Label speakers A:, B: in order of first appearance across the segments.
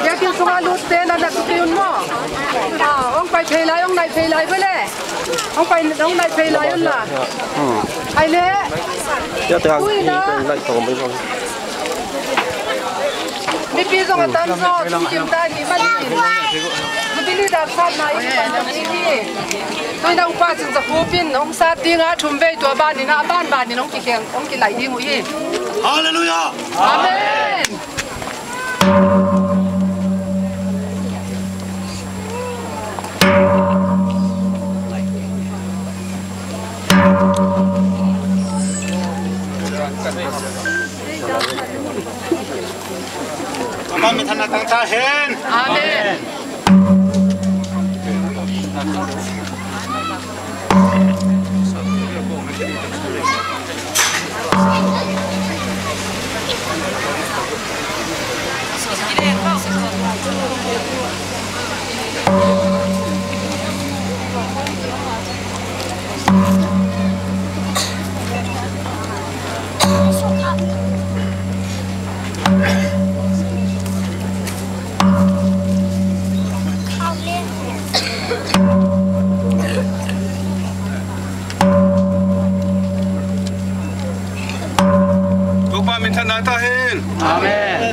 A: ya kêu xuống ăn lút tên là đặt kêu nó ông phải phê lại ông này phê lại với nè ông này phê lại là ai nè ui nó đi bây giờ người ta nó chúng ta đi bắt đi đi đạp sát này tôi đang qua chừng giờ khu pin ông sát tiếng á chuẩn bịตัวบ้านนี่นะบ้านนี่น้องกี่แข่งôngกี่ไหลดีงุ้ย
B: Hallelujah
A: Amen
B: Amen mình thành tăng ta hen
A: Amen
B: mình thân ái ta hen
A: Amen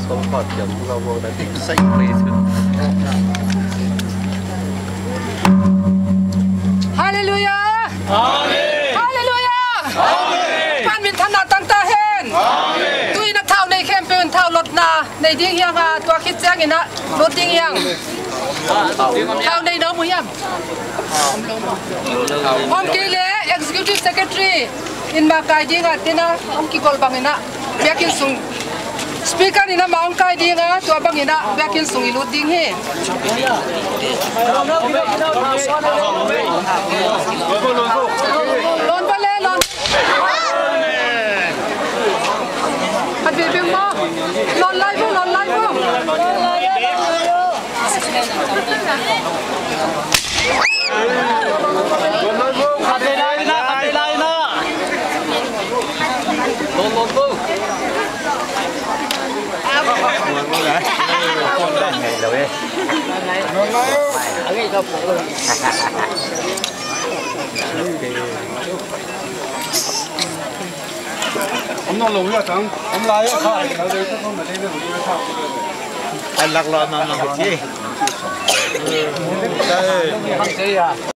C: sống hoạt chấm lâu vô đã thích xây về thường
A: Hallelujah
B: Amen
A: Hallelujah
B: Amen
A: Pan min thana tang ta hen
B: Amen
A: tui na thau nei khem pen thau lot na nei ding yang a tua khit chang ina lot ding yang thau nei no mu yam om ki le executive secretary in ma kai ding a tina om ki kol bang ina biakin sung speaker ina ma om kai ding a tua bang ina biakin sung ilut ding he lon ba le lon hạt về bên mo lon lai vô lon lai vô
B: hạt về lại na lon vô ông nó lùi ra thằng ông lại á thôi ở đây nó không mà đây nó lùi ra thằng
C: anh lạc loạn mà một chi
B: đây